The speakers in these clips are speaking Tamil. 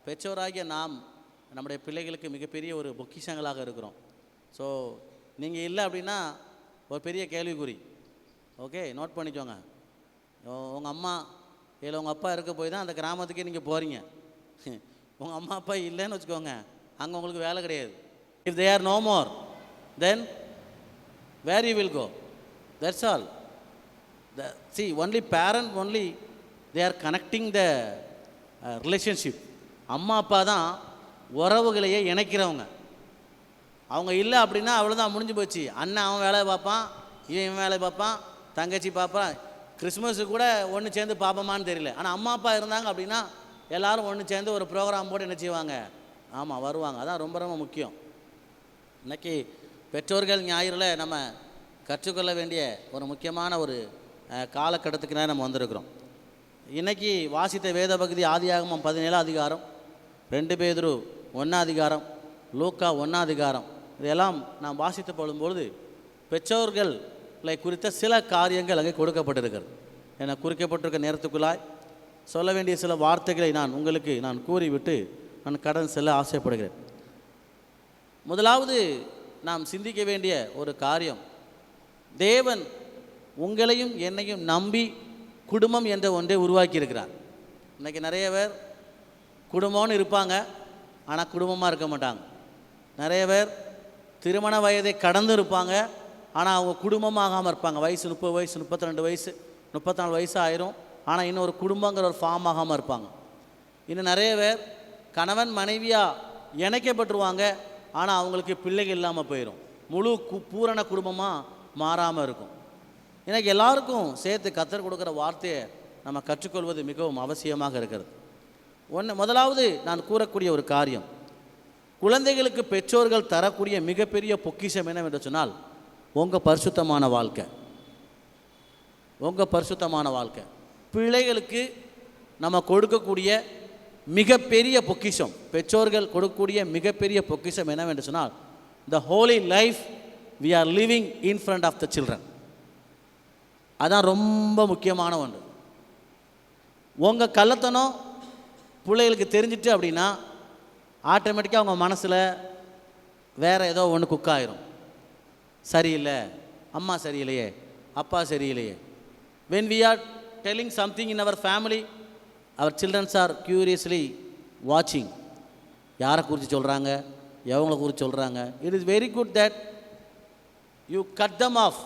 பெற்றோராகிய நாம் நம்முடைய பிள்ளைகளுக்கு மிகப்பெரிய ஒரு பொக்கிஷங்களாக இருக்கிறோம். ஸோ நீங்கள் இல்லை அப்படின்னா ஒரு பெரிய கேள்விக்குறி. ஓகே, நோட் பண்ணிக்கோங்க. உங்கள் அம்மா இல்லை உங்கள் அப்பா இருக்க போய் தான் அந்த கிராமத்துக்கே நீங்கள் போகிறீங்க. உங்கள் அம்மா அப்பா இல்லைன்னு வச்சுக்கோங்க, அங்கே உங்களுக்கு வேலை கிடையாது. If they are no more then where you will go? That's all. See, only parent only they are connecting the relationship. அம்மா அப்பா தான் உறவுகளையே இணைக்கிறவங்க. அவங்க இல்லை அப்படின்னா அவ்வளோதான், முடிஞ்சு போச்சு. அண்ணன் அவன் வேலையை பார்ப்பான், இவன் வேலையை பார்ப்பான், தங்கச்சி பார்ப்பான். கிறிஸ்மஸுக்கு கூட ஒன்று சேர்ந்து பார்ப்போமான்னு தெரியல. ஆனால் அம்மா அப்பா இருந்தாங்க அப்படின்னா எல்லோரும் ஒன்று சேர்ந்து ஒரு ப்ரோக்ராம் போட்டு என்ன செய்வாங்க? ஆமாம், வருவாங்க. அதான் ரொம்ப ரொம்ப முக்கியம். இன்றைக்கி பெற்றோர்கள் ஞாயிறில் நம்ம கற்றுக்கொள்ள வேண்டிய ஒரு முக்கியமான ஒரு காலகட்டத்துக்கு நம்ம வந்திருக்கிறோம். இன்றைக்கி வாசித்த வேத பகுதி ஆதியாகமம் 17 அதிகாரம், 2 பேதுரு 1 அதிகாரம், லூக்கா 1 அதிகாரம். இதெல்லாம் நாம் வாசித்து போடும்பொழுது பெற்றோர்களை குறித்த சில காரியங்கள் அங்கே கொடுக்கப்பட்டிருக்கிறது. என குறிக்கப்பட்டிருக்க நேரத்துக்குள்ளாய் சொல்ல வேண்டிய சில வார்த்தைகளை உங்களுக்கு கூறிவிட்டு நான் கடன் செல்ல ஆசைப்படுகிறேன். முதலாவது நாம் சிந்திக்க வேண்டிய ஒரு காரியம், தேவன் உங்களையும் என்னையும் நம்பி குடும்பம் என்ற ஒன்றை உருவாக்கியிருக்கிறார். இன்றைக்கி நிறைய பேர் குடும்பம்னு இருப்பாங்க, ஆனால் குடும்பமாக இருக்க மாட்டாங்க. நிறைய பேர் திருமண வயதை கடந்து இருப்பாங்க, ஆனால் அவங்க குடும்பமாகாமல் இருப்பாங்க. வயசு 30 வயசு 32 வயசு 34 வயசு ஆயிரும், ஆனால் இன்னும் ஒரு குடும்பங்கிற ஒரு ஃபார்ம் ஆகாமல் இருப்பாங்க. இன்னும் நிறைய பேர் கணவன் மனைவியாக இணைக்கப்பட்டுருவாங்க, ஆனால் அவங்களுக்கு பிள்ளைகள் இல்லாமல் போயிடும். முழு பூரண குடும்பமாக மாறாமல் இருக்கும். எனக்கு எல்லாருக்கும் சேர்த்து கர்த்தர் கொடுக்குற வார்த்தையை நம்ம கற்றுக்கொள்வது மிகவும் அவசியமாக இருக்கிறது. முதலாவது நான் கூறக்கூடிய ஒரு காரியம், குழந்தைகளுக்கு பெற்றோர்கள் தரக்கூடிய மிகப்பெரிய பொக்கிஷம் என்னவென்று சொன்னால் உங்கள் பரிசுத்தமான வாழ்க்கை. உங்கள் பரிசுத்தமான வாழ்க்கை பிள்ளைகளுக்கு நம்ம கொடுக்கக்கூடிய மிகப்பெரிய பொக்கிஷம். பெற்றோர்கள் கொடுக்கக்கூடிய மிகப்பெரிய பொக்கிஷம் என்னவென்று சொன்னால் the holy life we are living in front of the children. அதான் ரொம்ப முக்கியமான ஒன்று. உங்கள் கள்ளத்தனம் பிள்ளைகளுக்கு தெரிஞ்சிட்டு அப்படின்னா ஆட்டோமேட்டிக்காக அவங்க மனசில் வேறு ஏதோ ஒன்று குக்காயிரும். சரியில்லை, அம்மா சரியில்லையே, அப்பா சரியில்லையே. when we are telling something in our family, our children are curiously watching. யாரை குறித்து சொல்கிறாங்க, எவங்களை குறித்து சொல்கிறாங்க. it is very good that you cut them off.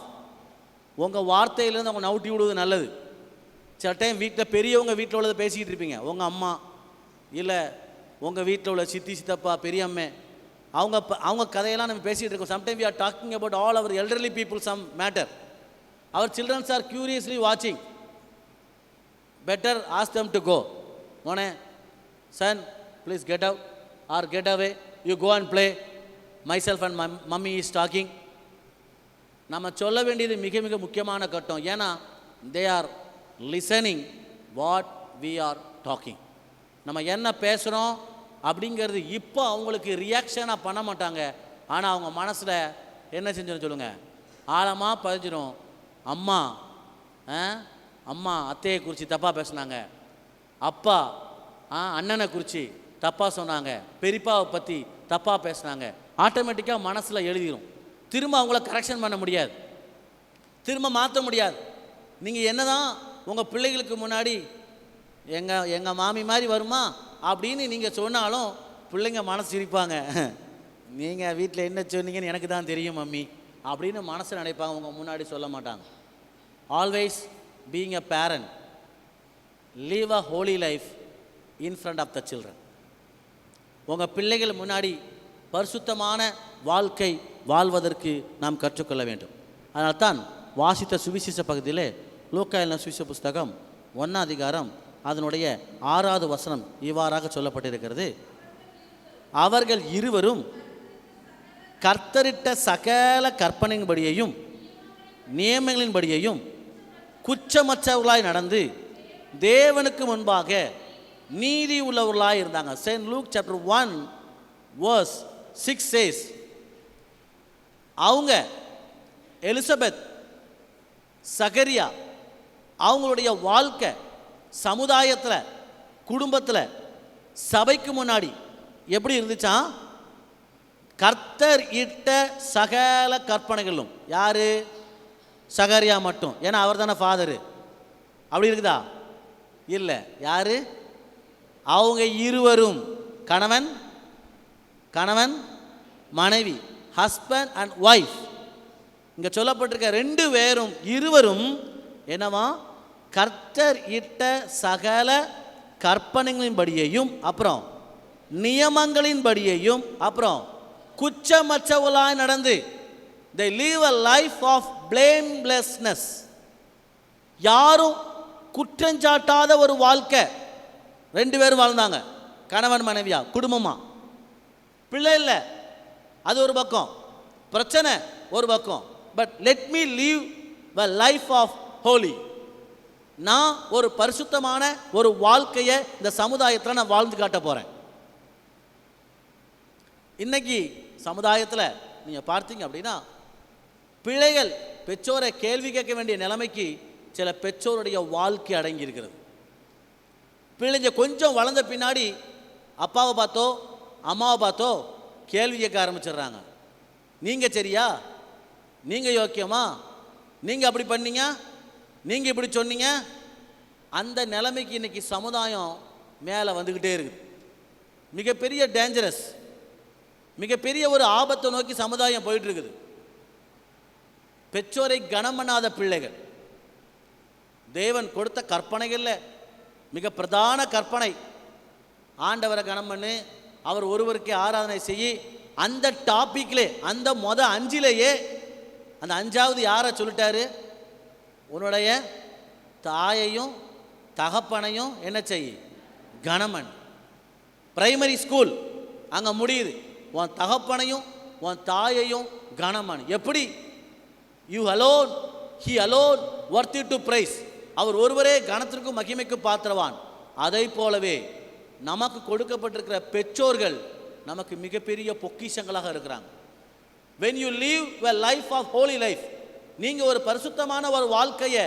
உங்கள் வார்த்தையிலேருந்து அவங்க நவுட்டி விடுவது நல்லது. சில டைம் வீட்டில் பெரியவங்க வீட்டில் உள்ளதை பேசிக்கிட்டு இருப்பீங்க, உங்கள் அம்மா இல்லை உங்கள் வீட்டில் உள்ள சித்தி சித்தப்பா பெரியம்மே அவங்க கதையெல்லாம் நம்ம பேசிகிட்டு இருக்கோம். Sometime we are talking about all our elderly people some matter. our children are curiously watching. better ask them to go. Mone, son, please get out or get away. You go and play. Myself and my mummy is talking. நம்ம சொல்ல வேண்டியது மிக மிக முக்கியமான கட்டம். ஏன்னா they are listening what we are talking. நம்ம என்ன பேசுகிறோம் அப்படிங்கிறது இப்போ அவங்களுக்கு ரியாக்ஷனாக பண்ண மாட்டாங்க, ஆனால் அவங்க மனசில் என்ன செஞ்சிடும் சொல்லுங்கள், ஆழமாக பதிஞ்சிடும். அம்மா அம்மா அத்தையை குறித்து தப்பாக பேசுனாங்க, அப்பா அண்ணனை குறித்து தப்பாக சொன்னாங்க, பெரியப்பாவை பற்றி தப்பாக பேசுனாங்க, ஆட்டோமேட்டிக்காக மனசில் எழுதிடும். திரும்ப அவங்கள கரெக்ஷன் பண்ண முடியாது, திரும்ப மாற்ற முடியாது. நீங்கள் என்ன தான் உங்கள் பிள்ளைகளுக்கு முன்னாடி எங்கள் மாமி மாதிரி வருமா அப்படின்னு நீங்கள் சொன்னாலும் பிள்ளைங்க மனசு சிரிப்பாங்க. நீங்கள் வீட்டில் என்ன சொன்னீங்கன்னு எனக்கு தான் தெரியும் மம்மி அப்படின்னு மனசு நினைப்பாங்க, உங்கள் முன்னாடி சொல்ல மாட்டாங்க. Always being a parent, leave a holy life in front of the children. உங்கள் பிள்ளைகள் முன்னாடி பரிசுத்தமான வாழ்க்கை வாழ்வதற்கு நாம் கற்றுக்கொள்ள வேண்டும். அதனால்தான் வாசித்த சுவிசேஷ பகுதியிலே லூக்கா எழுதின சுவிசேஷ புஸ்தகம் 1 அதிகாரம் அதனுடைய 6வது வசனம் இவ்வாறாக சொல்லப்பட்டிருக்கிறது, அவர்கள் இருவரும் கர்த்தரிட்ட சகல கற்பனையின்படியையும் நியமங்களின்படியையும் குற்றமற்றவர்களாய் நடந்து தேவனுக்கு முன்பாக நீதி உள்ளவர்களாய் இருந்தாங்க. Saint look chapter 1 verse 6 says, அவங்க எலிசபெத் சகரியா அவங்களுடைய வாழ்க்கை சமுதாயத்தில் குடும்பத்தில் சபைக்கு முன்னாடி எப்படி இருந்துச்சான்? கர்த்தர் இட்ட சகல கற்பனைகளும். யாரு? சகரியா மட்டும். ஏன்னா அவர் தானே ஃபாதரு. அப்படி இருக்குதா? இல்லை. யாரு? அவங்க இருவரும், கணவன் கணவன் மனைவி, ஹஸ்பண்ட் அண்ட் ஒய்ஃப். இங்கே சொல்லப்பட்டிருக்க ரெண்டு பேரும் இருவரும் என்னவா? கர்த்தர் இட்ட சகல கற்பனைகளின்படியையும், அப்புறம் நியமங்களின்படியையும், அப்புறம் குற்றமற்றவர்களாய் நடந்து they live a life of blamelessness. யாரும் குற்றஞ்சாட்டாத ஒரு வாழ்க்கை ரெண்டு பேரும் வாழ்ந்தாங்க. கணவன் மனைவியா, குடும்பமா. பிள்ளை இல்லை, அது ஒரு பக்கம், பிரச்சனை ஒரு பக்கம். But let me leave a life of holy. நான் ஒரு பரிசுத்தமான ஒரு வாழ்க்கையை இந்த சமுதாயத்தில் நான் வாழ்ந்து காட்ட போகிறேன். இன்னைக்கு சமுதாயத்தில் நீங்கள் பார்த்தீங்க அப்படின்னா, பிள்ளைகள் பெற்றோரை கேள்வி கேட்க வேண்டிய நிலைமைக்கு சில பெற்றோருடைய வாழ்க்கை அடங்கி இருக்கிறது. பிள்ளைங்க கொஞ்சம் வளர்ந்த பின்னாடி அப்பாவை பார்த்தோ அம்மாவை பார்த்தோ கேள்வி கேட்க ஆரம்பிச்சிடுறாங்க. நீங்கள் சரியா? நீங்கள் யோக்கியமா? நீங்கள் அப்படி பண்ணீங்க, நீங்கள் இப்படி சொன்னீங்க. அந்த நிலைமைக்கு இன்னைக்கு சமுதாயம் மேலே வந்துக்கிட்டே இருக்குது. மிகப்பெரிய டேஞ்சரஸ், மிகப்பெரிய ஒரு ஆபத்தை நோக்கி சமுதாயம் போயிட்டு இருக்குது. பெற்றோரை கனம் பண்ணாத பிள்ளைகள். தேவன் கொடுத்த கற்பனைகளில் மிக பிரதான கற்பனை, ஆண்டவரை கனம் பண்ணு, அவர் ஒருவருக்கே ஆராதனை செய்யி. அந்த டாப்பிக்லே, அந்த 5லேயே அந்த 5வது யாரை சொல்லிட்டாரு? உன்னுடைய தாயையும் தகப்பனையும் என்ன செய்? கனமன். பிரைமரி ஸ்கூல் அங்கே முடியுது. உன் தகப்பனையும் உன் தாயையும் கனமன். எப்படி? You alone, he alone worthy to praise. அவர் ஒருவரே கனத்திற்கும் மகிமைக்கும் பாத்திரவான். அதை போலவே நமக்கு கொடுக்கப்பட்டிருக்கிற பெற்றோர்கள் நமக்கு மிகப்பெரிய பொக்கிஷங்களாக இருக்கிறாங்க. when you live a life of holy life, நீங்கள் ஒரு பரிசுத்தமான ஒரு வாழ்க்கையை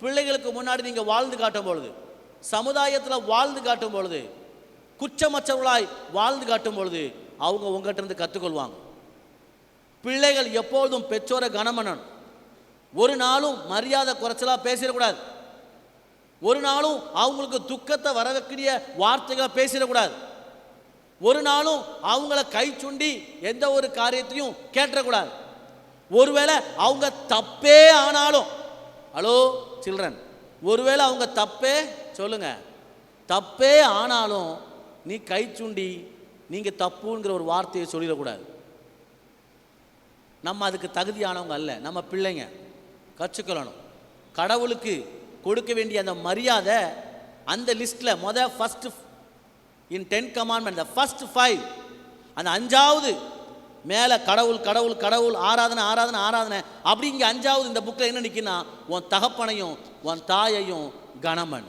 பிள்ளைகளுக்கு முன்னாடி நீங்கள் வாழ்ந்து காட்டும் பொழுது, சமுதாயத்தில் வாழ்ந்து காட்டும் பொழுது, குற்றமற்றவர்களாய் வாழ்ந்து காட்டும் பொழுது, அவங்க உங்கள்கிட்ட இருந்து கற்றுக்கொள்வாங்க. பிள்ளைகள் எப்போதும் பெற்றோரை கனம் பண்ணணும். ஒரு நாளும் மரியாதை குறைச்சலாக பேசிடக்கூடாது. ஒரு நாளும் அவங்களுக்கு துக்கத்தை வரக்கூடிய வார்த்தைகளை பேசிடக்கூடாது. ஒரு நாளும் அவங்கள கை சுண்டி எந்த ஒரு காரியத்தையும் கேட்டக்கூடாது. ஒருவேளை அவங்க தப்பே ஆனாலும், ஹலோ சில்ட்ரன், ஒருவேளை அவங்க தப்பே சொல்லுங்க, தப்பே ஆனாலும் நீ கை சுண்டி நீங்கள் தப்புங்கிற ஒரு வார்த்தையை சொல்லிடக்கூடாது. நம்ம அதுக்கு தகுதியானவங்க அல்ல. நம்ம பிள்ளைங்க கற்றுக்கொள்ளணும். கடவுளுக்கு கொடுக்க வேண்டிய அந்த மரியாதை அந்த லிஸ்ட்டில் first in 10 commandments, the first 5, அந்த 5வது மேலே கடவுள் கடவுள் கடவுள், ஆராதனை ஆராதனை ஆராதனை. அப்படி இங்கே 5வது இந்த புக்கில் என்ன நிற்கினா, உன் தகப்பனையும் உன் தாயையும் கனமன்.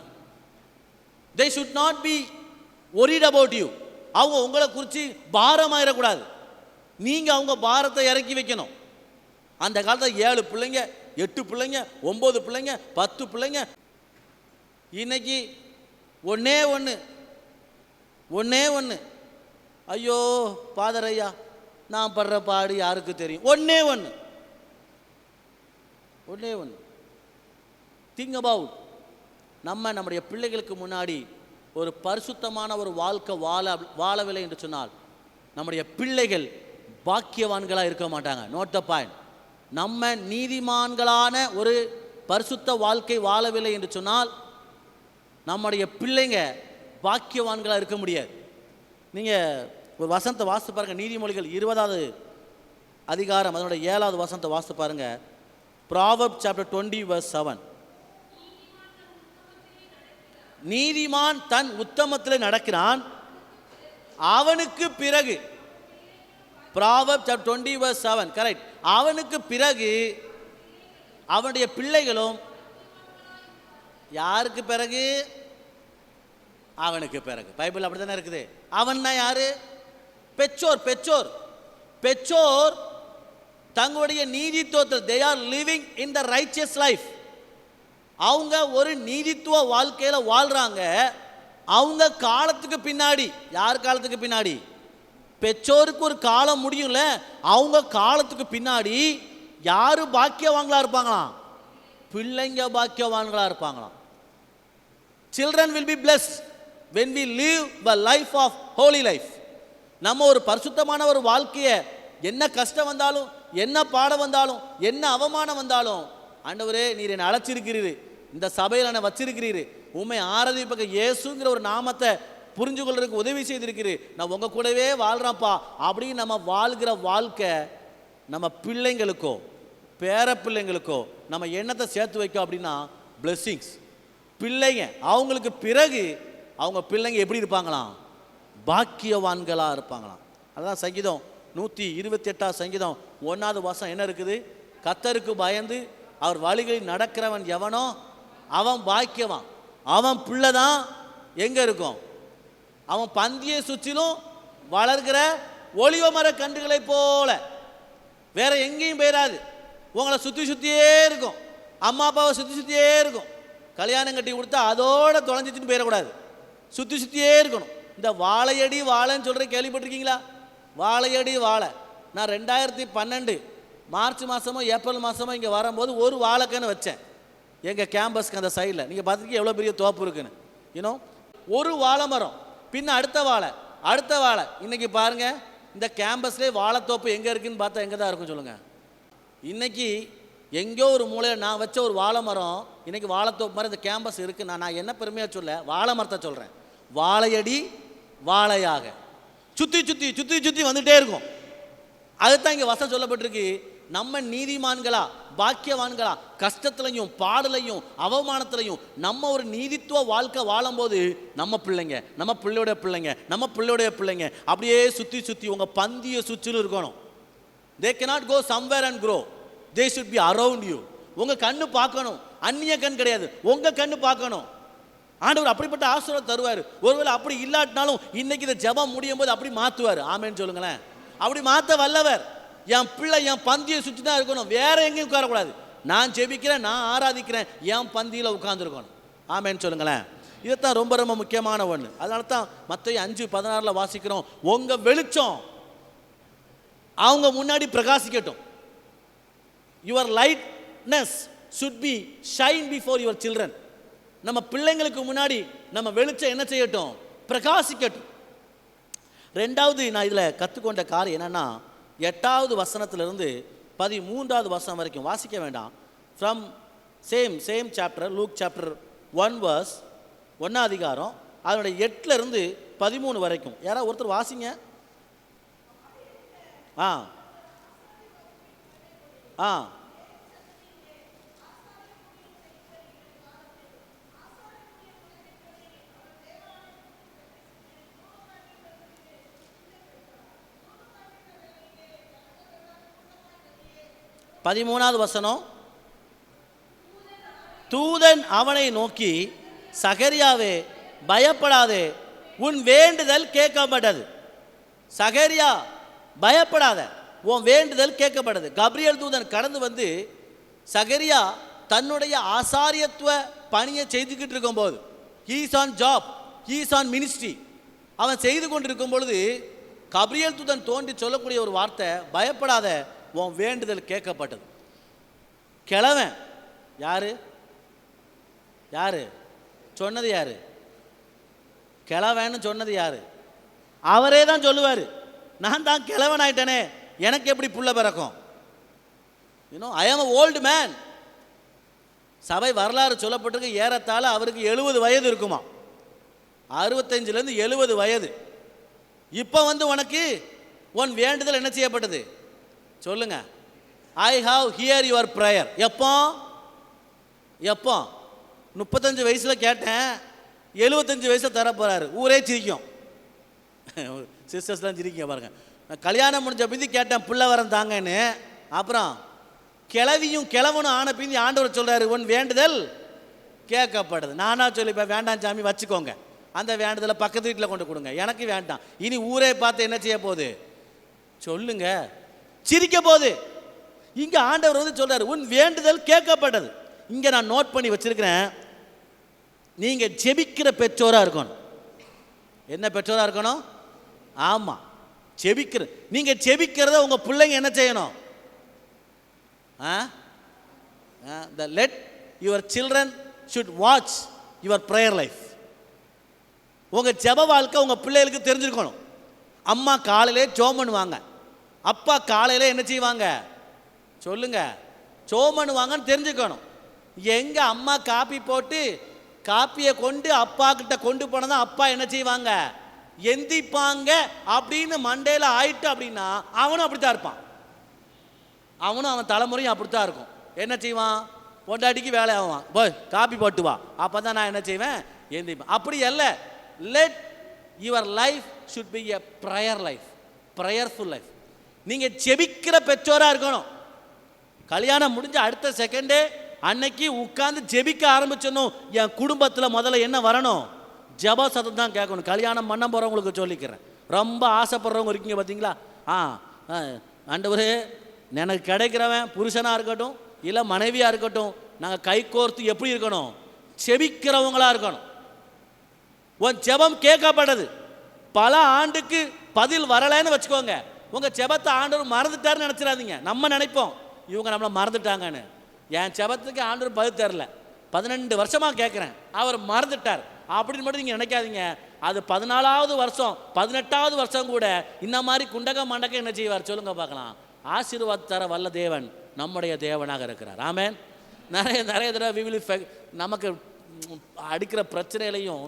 they should not be worried about you. அவங்க உங்களை குறித்து பாரமாயிடக்கூடாது. நீங்கள் அவங்க பாரத்தை இறக்கி வைக்கணும். அந்த காலத்தில் 7 பிள்ளைங்க 8 பிள்ளைங்க 9 பிள்ளைங்க 10 பிள்ளைங்க. இன்னைக்கு ஒன்னே ஒன்று. ஐயோ ஃபாதர் ஐயா, நான் படுற பாடு யாருக்கு தெரியும்? ஒன்னே ஒன்று. திங்க் அபவுட், நம்முடைய பிள்ளைகளுக்கு முன்னாடி ஒரு பரிசுத்தமான ஒரு வாழ்க்கை வாழவில்லை என்று சொன்னால் நம்முடைய பிள்ளைகள் பாக்கியவான்களாக இருக்க மாட்டாங்க. Note the point. நம்ம நீதிமான்களான ஒரு பரிசுத்த வாழ்க்கை வாழவில்லை என்று சொன்னால் நம்முடைய பிள்ளைங்க பாக்கியவான்களாக இருக்க முடியாது. நீங்கள் ஒரு வசனத்தை வாசித்து பாருங்கள். நீதிமொழிகள் 20வது அதிகாரம் அதனுடைய 7வது வசனத்தை வாசித்து பாருங்கள். Proverbs chapter 20 verse 7. நீதிமான் தன் உத்தமத்தில் நடக்கிறான், அவனுக்கு பிறகு. Proverbs chapter 20 verse 7, correct. அவனுக்கு பிறகு அவனுடைய பிள்ளைகளும். யாருக்கு பிறகு? அவனுக்கு பிறகு. பைபிள் அப்படி தானே இருக்குது. அவன்னா யாரு? பெற்றோர் தங்களுடைய நீதித்துவத்தில் they are living in the righteous life. அவங்க ஒரு நீதித்துவ வாழ்க்கையில் வாழ்கிறாங்க. அவங்க காலத்துக்கு பின்னாடி, யார் காலத்துக்கு பின்னாடி? பெற்றோருக்கு ஒரு காலம் முடியும்ல, அவங்க காலத்துக்கு பின்னாடி யாரு பாக்கியவான்களா இருப்பாங்களாம்? பிள்ளைங்க பாக்கியவான்களா இருப்பாங்களாம். Children will be blessed when we live the life of holy life. நம்ம ஒரு பரிசுத்தமான ஒரு வாழ்க்கையை, என்ன கஷ்டம் வந்தாலும், என்ன பாடம் வந்தாலும், என்ன அவமானம் வந்தாலும், ஆண்டவரே நீர் என்னை அழைச்சிருக்கிறீரு, இந்த சபையில் என்னை வச்சிருக்கிறீரு, உண்மை ஆராதிப்பக்க இயேசுங்கிற ஒரு நாமத்தை புரிஞ்சு கொள்றதுக்கு உதவி செய்திருக்கிறீ, நான் உங்க கூடவே வாழ்றேன்ப்பா அப்படின்னு நம்ம வாழ்கிற வாழ்க்கை நம்ம பிள்ளைங்களுக்கோ பேர பிள்ளைங்களுக்கோ நம்ம எண்ணத்தை சேர்த்து வைக்கும் அப்படின்னா பிளெஸ்ஸிங்ஸ். பிள்ளைங்க அவங்களுக்கு பிறகு அவங்க பிள்ளைங்க எப்படி இருப்பாங்களாம்? பாக்கியவான்களாக இருப்பாங்களாம். அதுதான் சங்கீதம் 128 சங்கீதம் 1 என்ன இருக்குது? கர்த்தருக்கு பயந்து அவர் வழிகளில் நடக்கிறவன் எவனோ அவன் பாக்கியவான். அவன் பிள்ளை தான் எங்கே இருக்கும்? அவன் பந்தியை சுற்றிலும் வளர்கிற ஒளிவ மர கன்றுகளை போல வேற எங்கேயும் போயிடாது. உங்களை சுற்றி சுற்றியே இருக்கும், அம்மா அப்பாவை சுற்றி சுற்றியே இருக்கும். கல்யாணம் கட்டி கொடுத்தா அதோட தொலைஞ்சிச்சுன்னு போயிடக்கூடாது, சுற்றி சுற்றியே இருக்கணும். இந்த வாழையடி வாழைன்னு சொல்கிற கேள்விப்பட்டிருக்கீங்களா? வாழையடி வாழை. நான் 2012 மார்ச் மாதமோ ஏப்ரல் மாதமோ இங்கே வரும்போது ஒரு வாழைக்கன்னு வச்சேன் எங்கள் கேம்பஸ்க்கு அந்த சைடில். நீங்கள் பார்த்துருக்கீங்க எவ்வளோ பெரிய தோப்பு இருக்குன்னு. ஒரு வாழை மரம், பின்ன அடுத்த வாழை, அடுத்த வாழை. இன்றைக்கி பாருங்கள், இந்த கேம்பஸ்லேயே வாழைத்தோப்பு எங்கே இருக்குதுன்னு பார்த்தா எங்கே தான் இருக்கும் சொல்லுங்கள்? இன்றைக்கி எங்கேயோ ஒரு மூலையில் நான் வச்ச ஒரு வாழை மரம் இன்றைக்கி வாழைத்தோப்பு மாதிரி இந்த கேம்பஸ் இருக்குது. நான் என்ன பெருமையாக சொல்ல, வாழை மரத்தை சொல்கிறேன். வாழையடி வாழையாக சுற்றி சுற்றி சுற்றி சுற்றி வந்துகிட்டே இருக்கும். அதுதான் இங்கே வசனம் சொல்லப்பட்டிருக்கு. நம்ம நீதிமான்களா பாக்கியவான்களா கஷ்டத்துலையும் பாடலையும் அவமானத்திலையும் நம்ம ஒரு நீதித்துவ வாழ்க்கை வாழும்போது நம்ம பிள்ளைங்க, நம்ம பிள்ளையோடைய பிள்ளைங்க, நம்ம பிள்ளையோடைய பிள்ளைங்க அப்படியே சுற்றி சுற்றி உங்கள் பந்தியை சுற்றிலும் இருக்கணும். They cannot go somewhere and grow. They should be around you. உங்கள் கண்ணு பார்க்கணும், அந்நிய கண் கிடையாது, உங்கள் கண்ணு பார்க்கணும். ஆண்டவர் அப்படிப்பட்ட ஆசீர்வாதம் தருவார். ஒருவேளை அப்படி இல்லாட்டினாலும் இன்னைக்கு இந்த ஜெபம் முடியும் போது அப்படி மாற்றுவார். ஆமேன்னு சொல்லுங்களேன். அப்படி மாற்ற வல்லவர். என் பிள்ளை என் பந்தியை சுற்றி தான் இருக்கணும், வேற எங்கேயும் உட்காரக்கூடாது. நான் ஜெபிக்கிறேன், நான் ஆராதிக்கிறேன், என் பந்தியில் உட்கார்ந்துருக்கணும். ஆமேன்னு சொல்லுங்களேன். இதுதான் ரொம்ப ரொம்ப முக்கியமான ஒன்று. அதனால தான் மத்தேயு 5:16 வாசிக்கிறோம், உங்கள் வெளிச்சம் அவங்க முன்னாடி பிரகாசிக்கட்டும். Your lightness should be shine before your children. நம்ம பிள்ளைங்களுக்கு முன்னாடி நம்ம வெளிச்சம் என்ன செய்யட்டும்? பிரகாசிக்கட்டும். ரெண்டாவது நான் இதில் கற்றுக்கொண்ட காரியம் என்னென்னா, 8வது வசனத்திலிருந்து 13வது வசனம் வரைக்கும் வாசிக்க வேண்டாம். From same chapter, look chapter 1 verse 1 அதிகாரம் அதனுடைய 8லிருந்து 13 வரைக்கும். யாராவது ஒருத்தர் வாசிங்க. ஆ ஆ பதிமூணாவது வசனம். தூதன் அவனை நோக்கி, சகரியாவே பயப்படாதே, உன் வேண்டுதல் கேட்கப்பட்டது. சகரியா பயப்படாத, உன் வேண்டுதல் கேட்கப்பட்டது. கப்ரியேல் தூதன் கடந்து வந்து சகரியா தன்னுடைய ஆசாரியத்துவ பணியை செய்துக்கிட்டு இருக்கும் போது, he is on job, he is on ministry, அவன் செய்து கொண்டிருக்கும் பொழுது கப்ரியேல் தூதன் தோன்றி சொல்லக்கூடிய ஒரு வார்த்தை, பயப்படாத, உன் வேண்டுதல் கேட்கப்பட்டது. கிழவன் யாரு? யாரு சொன்னது? யாரு கிழவன்னு சொன்னது? யாரு? அவரே தான் சொல்லுவார், நான் தான் கிழவன் ஆயிட்டனே, எனக்கு எப்படி புள்ள பிறக்கும்? ஐ ஆம் ஓல்டு மேன். சபை வரலாறு சொல்லப்பட்டிருக்கு, ஏறத்தாழ அவருக்கு 70 வயது இருக்குமா, 65லேருந்து 70 வயது. இப்போ உனக்கு உன் வேண்டுதல் என்ன செய்யப்பட்டது சொல்லுங்க? I have here your prayer. எப்போ 35 வயசில் கேட்டேன், 75 வயசில் தர போகிறாரு. ஊரே சிரிக்கும், சிஸ்டர்ஸ்லாம் சிரிக்க பாருங்க. நான் கல்யாணம் முடிஞ்ச பிந்தி கேட்டேன் பிள்ளை வரம் தாங்கன்னு, அப்புறம் கிளவியும் கிழவனும் ஆன பிந்தி ஆண்டவர் சொல்கிறாரு, உன் வேண்டுதல் கேட்கப்படுது. நானாக சொல்லிப்பேன், வேண்டாம் சாமி வச்சுக்கோங்க, அந்த வேண்டுதலை பக்கத்து வீட்டில் கொண்டு கொடுங்க, எனக்கு வேண்டாம். இனி ஊரே பார்த்து என்ன செய்ய போகுது சொல்லுங்க? சிரிக்க போகுது. இங்கே ஆண்டவர் சொல்றாரு, உன் வேண்டுதல் கேட்கப்பட்டது. இங்கே நான் நோட் பண்ணி வச்சிருக்கிறேன், நீங்கள் ஜெபிக்கிற பெற்றோராக இருக்கணும். என்ன பெற்றோராக இருக்கணும்? ஆமாம், நீங்கள் செபிக்கிறத உங்கள் பிள்ளைங்க என்ன செய்யணும்? Let your children should watch your prayer life. உங்கள் ஜெப வாழ்க்கை உங்கள் பிள்ளைகளுக்கு தெரிஞ்சிருக்கணும். அம்மா காலையிலே ஜெபம் பண்ணுவாங்க, அப்பா காலையில் என்ன செய்வாங்க சொல்லுங்க, ஜெபம் பண்ணுவாங்கன்னு தெரிஞ்சுக்கணும். எங்க அம்மா காப்பி போட்டு காப்பியை கொண்டு அப்பா கிட்ட கொண்டு போனதான் அப்பா என்ன செய்வாங்க, எந்திப்பாங்க அப்படின்னு மண்டையில் ஆயிட்டு அப்படின்னா அவனும் அப்படித்தான் இருப்பான். அவன் தலைமுறையும் அப்படித்தான் இருக்கும். என்ன செய்வான்? பொண்டாட்டிக்கு வேலை ஆவான், போய் காப்பி போட்டு வா, அப்போ தான் நான் என்ன செய்வேன், எந்திப்பேன். அப்படி அல்ல. Let your life should be a prayer life, prayerful life. நீங்கள் ஜெபிக்கிற பெற்றோராக இருக்கணும். கல்யாணம் முடிஞ்ச அடுத்த செகண்டே அன்னைக்கு உட்கார்ந்து ஜெபிக்க ஆரம்பிச்சணும். என் குடும்பத்தில் முதல்ல என்ன வரணும்? ஜெப சத்தம் தான் கேட்கணும். கல்யாணம் பண்ண போகிறவங்களுக்கு சொல்லிக்கிறேன், ரொம்ப ஆசைப்படுறவங்க இருக்கீங்க பார்த்தீங்களா? ஆண்டவரே, எனக்கு கிடைக்கிறவன் புருஷனாக இருக்கட்டும் இல்லை மனைவியாக இருக்கட்டும், நாங்கள் கை கோர்த்து எப்படி இருக்கணும்? ஜெபிக்கிறவங்களா இருக்கணும். உன் ஜெபம் கேட்கப்பட்டது. பல ஆண்டுக்கு பதில் வரலைன்னு வச்சுக்கோங்க, உங்கள் ஜெபத்தை ஆண்டவர் மறந்துட்டாருன்னு நினச்சிடாதீங்க. நம்ம நினைப்போம் இவங்க நம்மளை மறந்துட்டாங்கன்னு. என் ஜெபத்துக்கு ஆண்டவர் பதில் தரல, 12 வருஷமாக கேட்குறேன், அவர் மறந்துட்டார் அப்படின்னு மட்டும் நீங்கள் நினைக்காதீங்க. அது 14வது வருஷம் 18வது வருஷம் கூட இந்த மாதிரி குண்டக மண்டகம் என்ன செய்வார் சொல்லுங்க பார்க்கலாம்? ஆசீர்வாத தர வல்ல தேவன் நம்முடைய தேவனாக இருக்கிறார். ஆமென். நிறைய தடவை நமக்கு அடிக்கிற பிரச்சனையிலையும்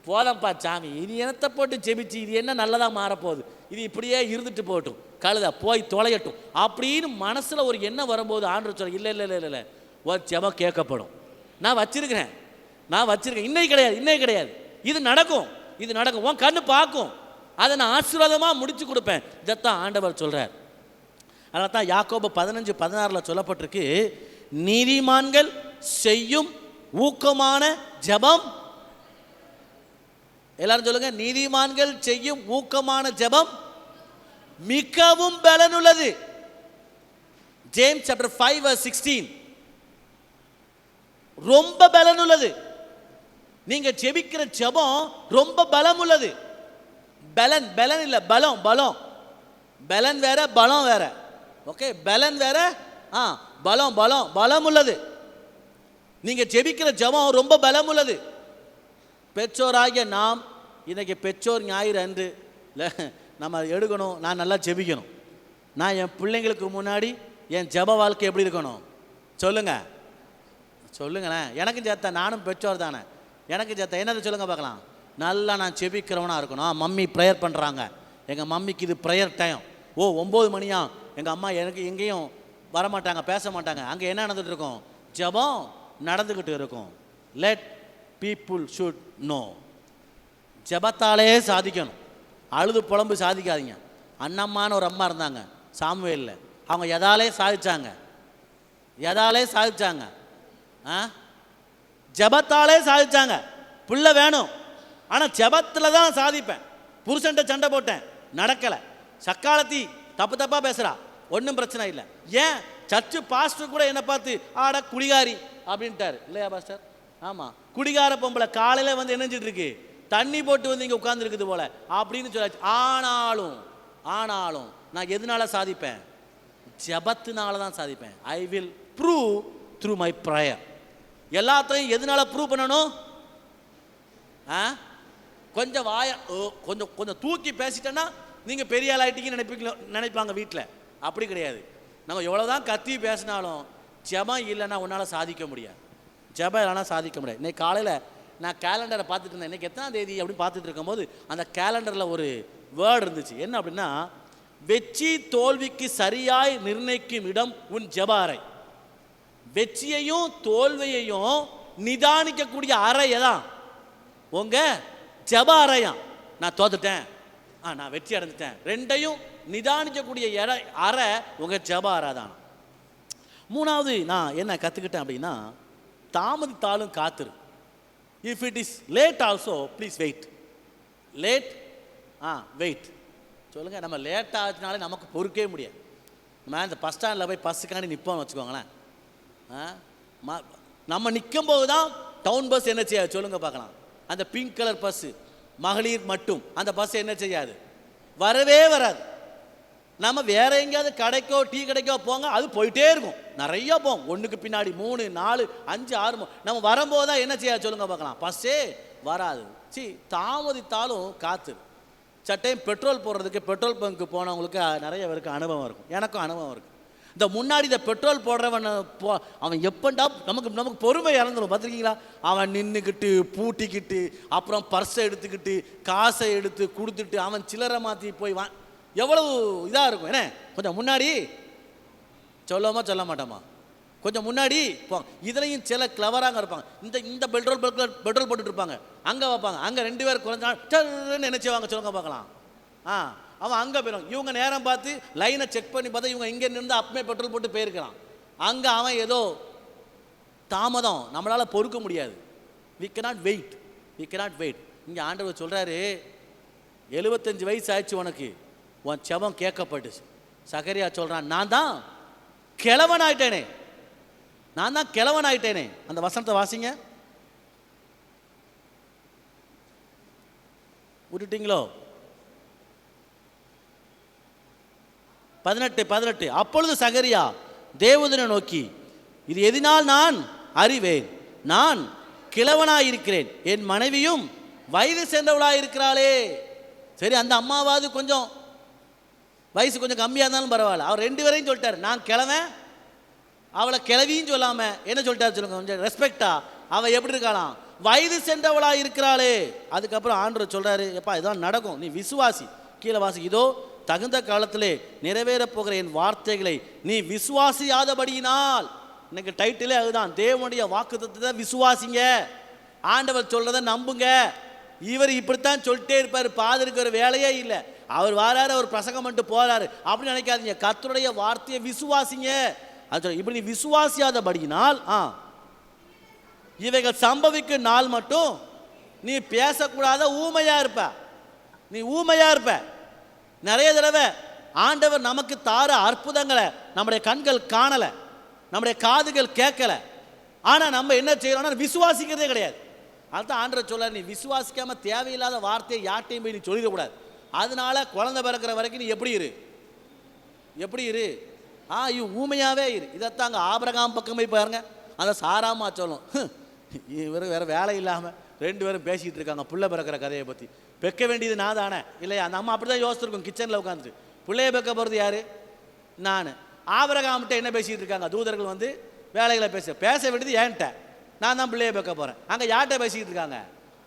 போதப்பா சாமி, இது என்னத்தை போட்டு ஜெபிச்சு இது என்ன நல்லதாக மாறப்போகுது, இது இப்படியே இருந்துட்டு போகட்டும், கழுத போய் தொலையட்டும் அப்படின்னு மனசில் ஒரு எண்ணம் வரும்போது ஆண்டவர் சொல்ல, இல்லை இல்லை இல்லை இல்லை, ஒரு ஜெபம் கேட்கப்படும். நான் வச்சிருக்கிறேன். இன்னைக்கு கிடையாது, இது நடக்கும். உன் கண்ணு பார்க்கும், அதை நான் ஆசீர்வாதமாக முடிச்சு கொடுப்பேன். இதைத்தான் ஆண்டவர் சொல்கிறார். அதனால தான் யாக்கோபு 15:16 சொல்லப்பட்டிருக்கு, நீதிமான்கள் செய்யும் ஊக்கமான ஜெபம். எல்லாரும் சொல்லுங்க, நீதிமான்கள் செய்யும் ஊக்கமான ஜெபம் மிகவும் பலனுள்ளது. ஜேம்ஸ் சாப்டர் 5:16 ரொம்ப பலனுள்ளது. நீங்க ஜெபிக்கிற ஜெபம் ரொம்ப பலம் உள்ளது. பலன் இல்ல, பலம். பலன் வேற, பலம் வேற. ஓகே, பலன் வேற, பலம் உள்ளது. நீங்க ஜெபிக்கிற ஜெபம் ரொம்ப பலம் உள்ளது. பெற்றோராகிய நாம் இன்னைக்கு பெற்றோர் ஞாயிறு அன்று நம்ம எடுக்கணும். நான் நல்லா ஜெபிக்கணும். நான் என் பிள்ளைங்களுக்கு முன்னாடி என் ஜெப வாழ்க்கை எப்படி இருக்கணும் சொல்லுங்களேன். எனக்கும் சேர்த்த, நானும் பெற்றோர் தானே, எனக்கும் சேர்த்த என்னது சொல்லுங்க பார்க்கலாம். நல்லா நான் ஜெபிக்கிறவனாக இருக்கணும். மம்மி ப்ரேயர் பண்ணுறாங்க, எங்கள் மம்மிக்கு இது ப்ரேயர் டைம். 9 மணியா, எங்கள் அம்மா எனக்கு எங்கேயும் வரமாட்டாங்க, பேச மாட்டாங்க. அங்கே என்ன நடந்துகிட்டு இருக்கும்? ஜெபம் நடந்துக்கிட்டு இருக்கும். Let people should know. ஜெபத்தாலே சாதிக்கணும், அழுது புலம்பு சாதிக்காதீங்க. அண்ணம்மான்னு ஒரு அம்மா இருந்தாங்க சாமுவேலில், அவங்க எதாலே சாதிச்சாங்க? ஜெபத்தாலே சாதிச்சாங்க. பிள்ளை வேணும், ஆனால் ஜெபத்தில் தான் சாதிப்பேன். புருஷன்ட்ட சண்டை போட்டேன், நடக்கலை. சக்காலத்தி தப்பாக பேசுகிறா, ஒன்றும் பிரச்சனை இல்லை. ஏன்? சர்ச்சு பாஸ்டர் கூட என்னை பார்த்து ஆட குடிகாரி அப்படின்ட்டாரு இல்லையா பாஸ்டர்? ஆமாம், குடிகார பொம்பளை காலையில் வந்து என்னஞ்சிட்டு இருக்கு, தண்ணி போட்டு வந்து இங்கே உட்காந்துருக்குது போல அப்படின்னு சொல்லாச்சு. ஆனாலும் நான் எதனால சாதிப்பேன்? ஜெபத்தினால தான் சாதிப்பேன். I will prove through my prayer. எல்லாத்தையும் எதனால ப்ரூவ் பண்ணணும்? கொஞ்சம் தூக்கி பேசிட்டேன்னா நீங்கள் பெரிய ஆள் ஆகிட்டீங்கன்னு நினைப்பாங்க வீட்டில். அப்படி கிடையாது. நம்ம எவ்வளோதான் கத்தி பேசினாலும் ஜெபம் இல்லைன்னா உன்னால் சாதிக்க முடியாது. ஜெபம் இல்லைன்னா சாதிக்க முடியாது. இன்னைக்கு காலையில் நான் கேலண்டரை பார்த்துட்டு இருந்தேன். இன்றைக்கி எத்தனாம் தேதி அப்படின்னு பார்த்துட்டு இருக்கும்போது அந்த கேலண்டரில் ஒரு வேர்டு இருந்துச்சு. என்ன அப்படின்னா, வெற்றி தோல்விக்கு சரியாய் நிர்ணயிக்கும் இடம் உன் ஜெப அறை. வெற்றியையும் தோல்வியையும் நிதானிக்கக்கூடிய அறையை தான் உங்கள் ஜெப அறையாம். நான் தோத்துட்டேன், நான் வெற்றி அடைஞ்சிட்டேன், ரெண்டையும் நிதானிக்கக்கூடிய அறை உங்கள் ஜெப அறை தான். மூணாவது நான் என்ன கற்றுக்கிட்டேன் அப்படின்னா, தாமதித்தாலும் காத்திரு. If it is late also please wait. Wait சொல்லுங்கள். நம்ம லேட் ஆச்சுனாலே நமக்கு பொறுக்கவே முடியாது. நம்ம இந்த பஸ் ஸ்டாண்டில் போய் பஸ்ஸுக்காண்டி நிற்போம்னு வச்சுக்கோங்களேன். நம்ம நிற்கும் போது தான் டவுன் பஸ் என்ன செய்யாது சொல்லுங்கள் பார்க்கலாம். அந்த பிங்க் கலர் பஸ்ஸு மகளிர் மட்டும் அந்த பஸ் என்ன செய்யாது, வரவே வராது. நம்ம வேற எங்கேயாவது கடைக்கோ டீ கடைக்கோ போங்க, அது போயிட்டே இருக்கும், நிறைய போகும், ஒன்றுக்கு பின்னாடி 3 4 5 6. நம்ம வரும்போது தான் என்ன செய்யாது சொல்லுங்க பார்க்கலாம், பஸ்ஸே வராது. தாமதித்தாலும் காத்து. சட்டையும் பெட்ரோல் போடுறதுக்கு பெட்ரோல் பங்க்கு போனவங்களுக்கு நிறைய பேருக்கு அனுபவம் இருக்கும், எனக்கும் அனுபவம் இருக்குது. இந்த முன்னாடி இந்த பெட்ரோல் போடுறவன் அவன் எப்பண்டா நமக்கு பொறுமை இறந்துடும் பார்த்துருக்கீங்களா? அவன் நின்றுக்கிட்டு பூட்டிக்கிட்டு அப்புறம் பர்ஸை எடுத்துக்கிட்டு காசை எடுத்து கொடுத்துட்டு அவன் சில்லறை மாற்றி போய் எவ்வளவு இதாக இருக்கும். என்ன கொஞ்சம் முன்னாடி சொல்லமா சொல்ல மாட்டோமா, கொஞ்சம் முன்னாடி போ. இதுலையும் சில கிளவராக இருப்பாங்க. இந்த பெட்ரோல் போட்டுட்டு இருப்பாங்க, அங்கே வைப்பாங்க, அங்கே 2 பேர் குறைஞ்சாலும் நினைச்சுவாங்க சொல்லுங்க பார்க்கலாம். அவன் அங்கே போயிடும். இவங்க நேரம் பார்த்து லைனை செக் பண்ணி பார்த்தா இவங்க இங்கே நின்று அப்பமே பெட்ரோல் போட்டு போயிருக்கிறான். அங்கே அவன் ஏதோ தாமதம், நம்மளால் பொறுக்க முடியாது. We cannot wait. இங்கே ஆண்டவர் சொல்கிறாரு, 75 வயசு ஆயிடுச்சு உனக்கு, உன் செபம் கேட்கப்பட்டுச்சு. சகரியா சொல்கிறான், நான் தான் கிழவன் ஆயிட்டேனே. அந்த வசனத்தை வாசிங்க. விட்டுட்டீங்களோ? 18. அப்பொழுது சகரியா தேவதூதனை நோக்கி, இது எதினால் நான் அறிவேன், நான் கிழவனாயிருக்கிறேன், என் மனைவியும் வயது சென்றவளாயிருக்கிறாளே. சரி, அந்த அம்மாவாவது கொஞ்சம் வயசு கொஞ்சம் கம்மியாக இருந்தாலும் பரவாயில்ல. அவர் 2 பேரையும் சொல்லிட்டார், நான் கிழவன், அவளை கிழவின்னு சொல்லாமல் என்ன சொல்லிட்டார் சொல்லுங்க, கொஞ்சம் ரெஸ்பெக்டா. அவள் எப்படி இருக்காளாம், வயது சென்றவளா இருக்கிறாளே. அதுக்கப்புறம் ஆண்டவர் சொல்கிறாரு, எப்பா இதான் நடக்கும், நீ விசுவாசி. கீழே வாசி, இதோ தகுந்த காலத்திலே நிறைவேறப் போகிற என் வார்த்தைகளை நீ விசுவாசியாதபடியினால். இன்னைக்கு டைட்டிலே அதுதான், தேவனுடைய வாக்குத்தத்தத்தை விசுவாசிங்க, ஆண்டவர் சொல்றதை நம்புங்க. இவர் இப்படித்தான் சொல்லிட்டே இருப்பார், பாதருக்கு ஒரு வேலையே இல்லை, அவர் வாராரு, அவர் பிரசங்கம் பண்ணிட்டு போறாரு அப்படின்னு நினைக்காதீங்க. கர்த்தருடைய வார்த்தையை விசுவாசிங்க. அது இப்படி நீ விசுவாசியாதபடியினால் இவைகள் சம்பவிக்கும் நாள் மட்டும் நீ பேசக்கூடாத ஊமையா இருப்ப. நிறைய தடவை ஆண்டவர் நமக்கு தார அற்புதங்களை நம்முடைய கண்கள் காணலை, நம்முடைய காதுகள் கேட்கல. ஆனால் நம்ம என்ன செய்யறோம்னா விசுவாசிக்கிறதே கிடையாது. அதுதான் ஆண்டவர் சொல்ல, நீ விசுவாசிக்காம தேவையில்லாத வார்த்தையை யார்ட்டையும் போய் நீ சொல்லிடக்கூடாது. அதனால குழந்தை பிறக்கிற வரைக்கும் நீ எப்படி இரு ஊமையாவே இரு. இதைத்தாங்க ஆபிரகாம் பக்கமே பாருங்க, அந்த சாராமா சொல்லும், இவர் வேற வேலை இல்லாமல் 2 பேரும் பேசிக்கிட்டு இருக்காங்க புள்ள பிறக்கிற கதையை பற்றி. பெக்க வேண்டியது நான் தானே இல்லையா? அந்த அம்மா அப்படி தான் யோசிச்சிருக்கும் கிச்சனில் உட்காந்துட்டு. பிள்ளைய பெக்க போகிறது யார்? நான். ஆபிரகாம்கிட்ட என்ன பேசிக்கிட்டு இருக்காங்க தூதர்கள் வந்து வேலைகளை பேச வேண்டியது ஏன்ட்ட, நான் தான் பிள்ளைய பெக்க போகிறேன். அங்கே யார்கிட்ட பேசிக்கிட்டு இருக்காங்க?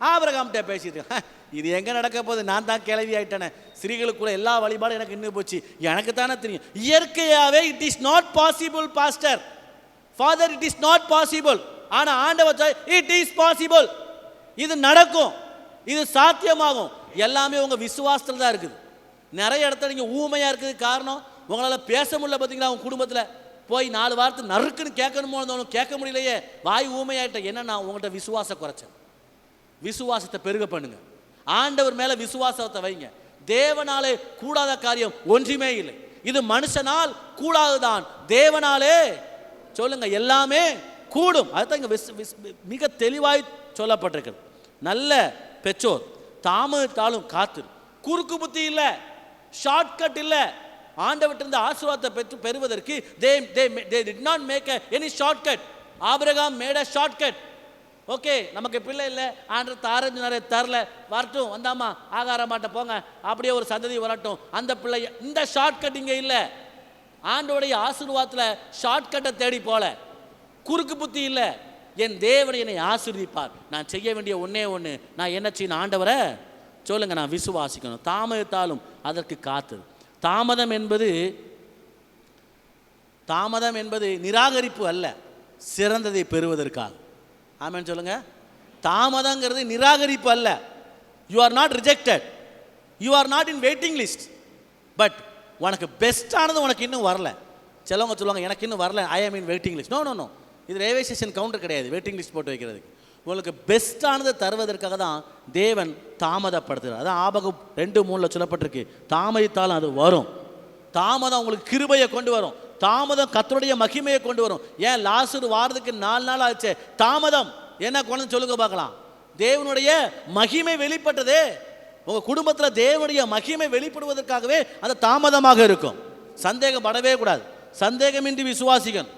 ஆபிரகாம்கிட்ட பேசிட்டு இருக்காங்க. இது எங்கே நடக்க போகுது, நான் தான் கிளவி ஆயிட்டேனே, ஸ்திரீகளுக்குள்ள எல்லா வழிபாடும் எனக்கு இன்னும் போச்சு, எனக்கு தானே தெரியும். இயற்கையாகவே it is not possible pastor, father, it is not possible. ஆனால் ஆண்டவர் இட் இஸ் பாசிபிள், இது நடக்கும், இது சாத்தியமாகும். எல்லாமே உங்கள் விசுவாசத்தில் தான் இருக்குது. நிறைய இடத்துல நீங்கள் ஊமையாக இருக்குது காரணம் உங்களால் பேச முடியல. பார்த்தீங்களா, உங்கள் குடும்பத்தில் போய் 4 வார்த்தை நறுக்குன்னு கேட்கணுமோ கேட்க முடியலையே, வாய் ஊமையாயிட்ட. என்னன்னா உங்கள்கிட்ட விசுவாச குறைச்சேன். விசுவாசத்தை பெருக பண்ணுங்க, ஆண்டவர் மேலே விசுவாசத்தை வைங்க. தேவனாலே கூடாத காரியம் ஒன்றுமே இல்லை. இது மனுஷனால் கூடாதுதான், தேவனாலே சொல்லுங்க எல்லாமே கூடும். அதுதான் இங்கே மிக தெளிவாய் சொல்லப்பட்டிருக்கிறது. நல்ல பெற்றோர் தாமதித்தாலும் காத்து, குறுக்கு புத்தி இல்லை, ஷார்ட்கட் இல்லை. ஆண்டவற்றிருந்த ஆசீர்வாதத்தை பெறுவதற்கு they did not make any shortcut. Abraham made a shortcut. Okay, நமக்கு பிள்ளை இல்லை, ஆண்டவர் தாரஞ்சு நிறைய தரல, வரட்டும், வந்தாமா ஆகார மாட்ட போங்க, அப்படியே ஒரு சந்ததி வரட்டும், அந்த பிள்ளை. இந்த ஷார்ட்கட் இங்கே இல்லை. ஆண்டவருடைய ஆசீர்வாதத்தில் ஷார்ட்கட்டை தேடி போல, குறுக்கு புத்தி இல்லை. என் தேவனை என்னை ஆசீர்வதிப்பார். நான் செய்ய வேண்டிய ஒன்னே ஒன்று, நான் என்ன செய்யணும், ஆண்டவரை சொல்லுங்க, நான் விசுவாசிக்கணும். தாமதித்தாலும் அதற்கு காத்து. தாமதம் என்பது நிராகரிப்பு அல்ல, சிறந்ததை பெறுவதற்காக. ஆமென் சொல்லுங்க. தாமதங்கிறது நிராகரிப்பு அல்ல. You are not rejected, you are not in waiting list. But உனக்கு பெஸ்ட்டானது உனக்கு இன்னும் வரல. சிலவங்க சொல்லுவாங்க, எனக்கு இன்னும் வரல, ஐ ஆம் இன் வெயிட்டிங் லிஸ்ட். நோ, இது ரயில்வே ஸ்டேஷன் கவுண்டர் கிடையாது, வெயிட்டிங் லிஸ்ட் போட்டு வைக்கிறதுக்கு. உங்களுக்கு பெஸ்ட்டானதை தருவதற்காக தான் தேவன் தாமதப்படுத்துகிறார். அதான் ஆபகம் 2:3 சொல்லப்பட்டிருக்கு, தாமதித்தாலும் அது வரும். தாமதம் உங்களுக்கு கிருபையை கொண்டு வரும், தாமதம் கர்த்தருடைய மகிமையை கொண்டு வரும். ஏன் லாசரு வாரதுக்கு 4 நாள் ஆச்சு, தாமதம் என்ன கொண்டு சொல்லுங்க பார்க்கலாம். தேவனுடைய மகிமை வெளிப்பட்டதே. உங்கள் குடும்பத்தில் தேவனுடைய மகிமை வெளிப்படுவதற்காகவே அது தாமதமாக இருக்கும். சந்தேகப்படவே கூடாது. சந்தேகமின்றி விசுவாசிகன்.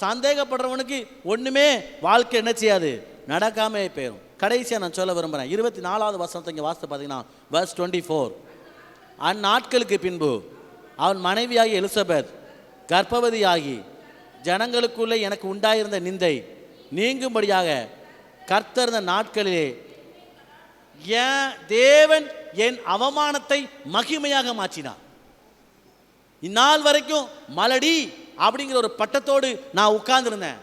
சந்தேகப்படுறவனுக்கு ஒன்றுமே வாழ்க்கை என்ன செய்யாது, நடக்காமே போயிடும். கடைசியாக நான் சொல்ல விரும்புகிறேன், 24வது வசனத்தை இங்கே வாசித்து பார்த்தீங்கன்னா verse 24. அந்நாட்களுக்கு பின்பு அவன் மனைவியாகி எலிசபெத் கர்ப்பவதியாகி ஜனங்களுக்குள்ளே எனக்கு உண்டாயிருந்த நிந்தை நீங்கும்படியாக கர்த்தர் இந்த நாட்களிலே தேவன் என் அவமானத்தை மகிமையாக மாற்றினார். இந்நாள் வரைக்கும் மலடி அப்படிங்கிற ஒரு பட்டத்தோடு நான் உட்கார்ந்துருந்தேன்.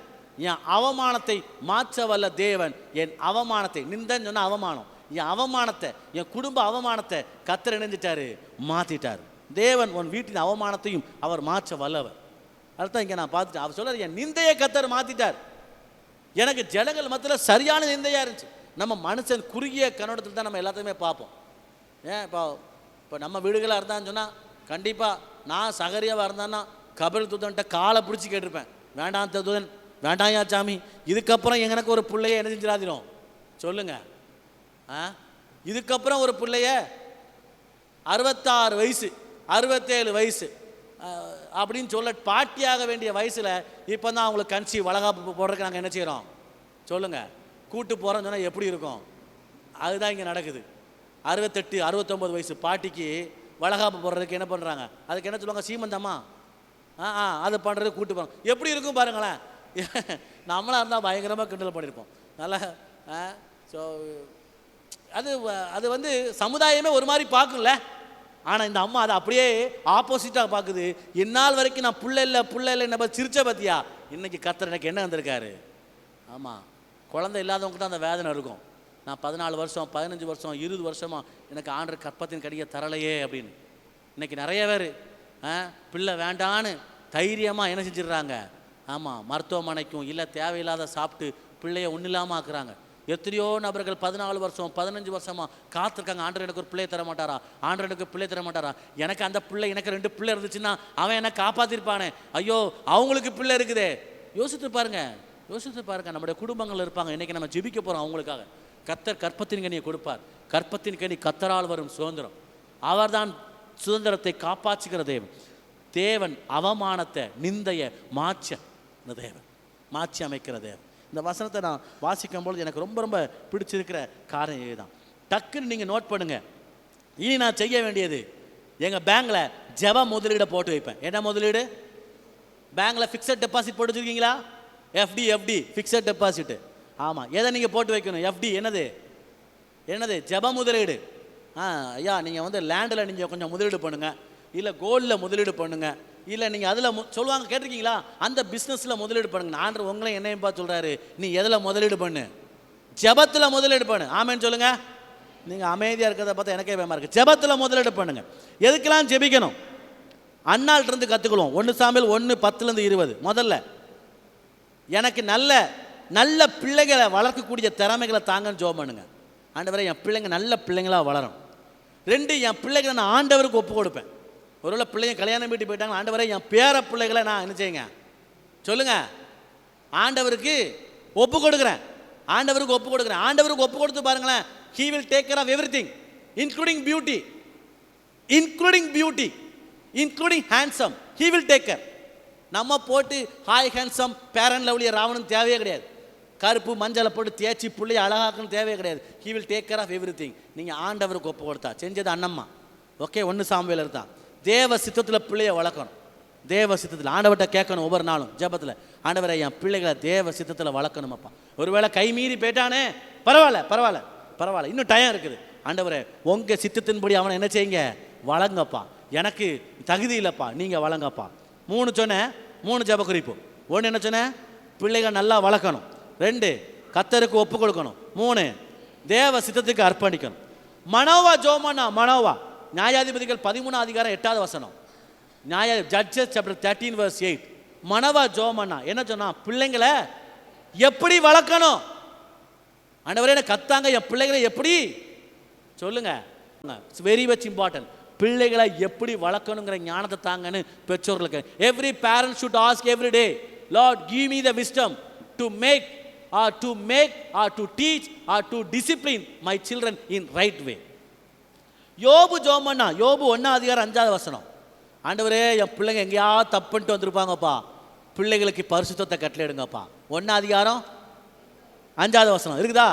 என் அவமானத்தை மாற்ற வல்ல தேவன் என் அவமானத்தை, நிந்தன்னு சொன்ன அவமானம், என் அவமானத்தை, என் குடும்ப அவமானத்தை கர்த்தர் இணைஞ்சிட்டாரு, மாற்றிட்டார். தேவன் உன் வீட்டின் அவமானத்தையும் அவர் மாற்ற வல்லவர். அதுதான் இங்கே நான் பார்த்துட்டேன். அவர் சொல்றார், என் நிந்தையை கர்த்தர் மாற்றிட்டார். எனக்கு ஜனங்கள் மத்தியில் சரியான நிந்தையாக இருந்துச்சு. நம்ம மனுஷன் குறுகிய கண்ணோட்டத்தில் தான் நம்ம எல்லாத்தையுமே பார்ப்போம். ஏன் இப்போ நம்ம வீடுகளாக இருந்தான்னு சொன்னால் கண்டிப்பாக நான் சகரியாவாக இருந்தான்னா கபல் தூதன்ட்ட காலை பிடிச்சி கேட்டிருப்பேன், வேண்டாம் தூதன், வேண்டாயா சாமி, இதுக்கப்புறம் எனக்கு ஒரு பிள்ளைய என்ன செஞ்சிடாதிரும் சொல்லுங்க. இதுக்கப்புறம் ஒரு பிள்ளைய 66 வயசு 67 வயசு அப்படின்னு சொல்ல பாட்டியாக வேண்டிய வயசில் இப்போ தான் அவங்களுக்கு கன்சீவ் வளகாப்பு போடுறதுக்கு நாங்கள் என்ன செய்கிறோம் சொல்லுங்கள், கூட்டு போகிறோன்னு சொன்னால் எப்படி இருக்கும்? அதுதான் இங்கே நடக்குது. 68 69 வயசு பாட்டிக்கு வளகாப்பு போடுறதுக்கு என்ன பண்ணுறாங்க, அதுக்கு என்ன சொல்லுவாங்க, சீமந்தம்மா. அதை பண்ணுறது கூட்டு போகிறோம். எப்படி இருக்கும் பாருங்களேன். நம்மளாக இருந்தால் பயங்கரமாக கிண்டல் பண்ணியிருப்போம். நல்லா ஸோ அது வந்து சமுதாயமே ஒரு மாதிரி பார்க்கும்ல. ஆனால் இந்த அம்மா அதை அப்படியே ஆப்போசிட்டாக பார்க்குது. இந்நாள் வரைக்கும் நான் புள்ள இல்லை நம்ம சிரிச்ச பத்தியா, இன்னைக்கு கர்த்தர் எனக்கு என்ன வந்திருக்காரு. ஆமாம், குழந்தை இல்லாதவங்க தான் அந்த வேதனை இருக்கும். நான் 14 வருஷம் 15 வருஷம் 20 வருஷமாக எனக்கு ஆண்டவர் கற்பத்தின் கடியை தரலையே அப்படின்னு. இன்றைக்கி நிறைய பேர் பிள்ளை வேண்டான்னு தைரியமாக என்ன செஞ்சிடுறாங்க, ஆமாம் மருத்துவமனைக்கும் இல்லை தேவையில்லாத சாப்பிட்டு பிள்ளைய ஒன்றும் இல்லாமல் ஆக்குறாங்க. எத்தனையோ நபர்கள் 14 வருஷம் 15 வருஷமாக காத்திருக்காங்க, ஆண்டவர் எனக்கு ஒரு பிள்ளை தர மாட்டாரா, ஆண்டவர் எனக்கு பிள்ளை தர மாட்டாரா, எனக்கு அந்த பிள்ளை, எனக்கு 2 பிள்ளை இருந்துச்சுன்னா அவன் என்ன காப்பாற்றிருப்பானே, ஐயோ அவங்களுக்கு பிள்ளை இருக்குதே. யோசித்து பாருங்க நம்முடைய குடும்பங்கள் இருப்பாங்க. இன்றைக்கி நம்ம ஜெபிக்க போகிறோம் அவங்களுக்காக. கர்த்தர் கற்பத்தின் கனியை கொடுப்பார். கற்பத்தின் கனி கர்த்தரால் வரும் சுதந்திரம். அவர்தான் சுதந்திரத்தை காப்பாற்றுகிற தேவன் அவமானத்தை நிந்தைய மாற்றி அமைக்கிற தேவன். இந்த வசனத்தை நான் வாசிக்கும் பொழுது எனக்கு ரொம்ப ரொம்ப பிடிச்சிருக்கிற காரணம் இதுதான். டக்குன்னு நீங்கள் நோட் பண்ணுங்க. இனி நான் செய்ய வேண்டியது, எங்கள் பேங்கில் ஜெப முதலீடை போட்டு வைப்பேன். என்ன முதலீடு? பேங்கில் ஃபிக்ஸட் டெபாசிட் போட்டு வச்சுருக்கீங்களா? FD fixed deposit. ஆமாம், எதை நீங்கள் போட்டு வைக்கணும்? எஃப்டி என்னது ஜெப முதலீடு. ஐயா நீங்கள் வந்து லேண்டில் நீங்கள் கொஞ்சம் முதலீடு பண்ணுங்கள், இல்லை கோல்டில் முதலீடு பண்ணுங்கள், இல்லை நீங்கள் அதில் சொல்லுவாங்க கேட்டிருக்கீங்களா, அந்த பிஸ்னஸில் முதலீடு பண்ணுங்க. ஆண்டவர் உங்களையும் என்னையும் பார்த்து சொல்கிறாரு, நீ எதில் முதலீடு பண்ணு? ஜெபத்தில் முதலீடு பண்ணு. ஆமேன்னு சொல்லுங்கள். நீங்கள் அமைதியாக இருக்கிறத பார்த்தா எனக்கே பயமாக இருக்குது. ஜெபத்தில் முதலீடு பண்ணுங்கள். எதுக்கெல்லாம் ஜெபிக்கணும்? அன்னாள்கிட்டருந்து கற்றுக்கணும். 1 சாமுவேல் 1:10-20. முதல்ல எனக்கு நல்ல பிள்ளைகளை வளர்க்கக்கூடிய திறமைகளை தாங்கன்னு ஜெபம் பண்ணுங்க. ஆண்டவரே என் பிள்ளைங்க நல்ல பிள்ளைங்களாக வளரும். 2, என் பிள்ளைகளை நான் ஆண்டவருக்கு ஒப்பு கொடுப்பேன். ஒருவேளை பிள்ளைங்க கல்யாணம் வீட்டு போயிட்டாங்க, ஆண்டவரே என் பேர பிள்ளைகளை நான் என்ன செய்யுங்க சொல்லுங்க, ஆண்டவருக்கு ஒப்பு கொடுக்குறேன். ஆண்டவருக்கு ஒப்பு கொடுத்து பாருங்களேன். He will take care of everything, including beauty, including handsome. He will take care. நம்ம போட்டு ஹாய் ஹேண்ட்ஸம் பேரன் லவ்லிய ராவணன் தேவையே கிடையாது. கருப்பு மஞ்சளை போட்டு தேய்ச்சி பிள்ளைய அழகாக்கணும் தேவையே கிடையாது. He will take care of everything. நீங்கள் ஆண்டவருக்கு ஒப்பு கொடுத்தா செஞ்சது அண்ணம்மா. ஓகே, 1 சாமுவேல் இருந்தான். தேவ சித்தத்தில் பிள்ளையை வளர்க்கணும். தேவ சித்தத்தில் ஆண்டவர்கிட்ட கேட்கணும் ஒவ்வொரு நாளும் ஜெபத்தில், ஆண்டவரை என் பிள்ளைகளை தேவ சித்தத்தில் வளர்க்கணுமப்பா. ஒருவேளை கை மீறி போயிட்டானே, பரவாயில்ல, இன்னும் டைம் இருக்குது. ஆண்டவரே உங்கள் சித்தத்தின்படி அவனை என்ன செய்யுங்க, வளங்கப்பா. எனக்கு தகுதி இல்லைப்பா, நீங்கள் வளங்கப்பா. 3 சொன்னேன், 3 ஜெப குறிப்பு. 1 என்ன சொன்னேன், பிள்ளைகள் நல்லா வளர்க்கணும். 2, கர்த்தருக்கு ஒப்பு கொடுக்கணும். 3, தேவ சித்தத்துக்கு அர்ப்பணிக்கணும். மனோவா ஜோமனா மனோவா நியாயாதிபதிகள் 13 அதிகாரம் 8வது வசனம். Judges chapter 13:8. மனோவா ஜோமனா என்ன சொன்னா, பிள்ளைங்களை எப்படி வளர்க்கணும். ஆண்டவரே என்ன கத்தாங்க, என் பிள்ளைகளை எப்படி சொல்லுங்க. It's very much important. பிள்ளைகளை எப்படி வளர்க்கணுங்கிற ஞானத்தை தாங்கன்னு பெற்றோர்களுக்கு. Every parent should ask every day, Lord give me the wisdom to make or to make or to teach or to discipline my children in right way. யோபு ஜெபம் பண்ணா. யோபு 1:5 ஆண்டவரே என் பிள்ளைங்க எங்கேயாவது தப்புன்ட்டு வந்திருப்பாங்கப்பா, பிள்ளைகளுக்கு பரிசுத்தத்தை கட்டளையிடுங்கப்பா. 1:5 இருக்குதா?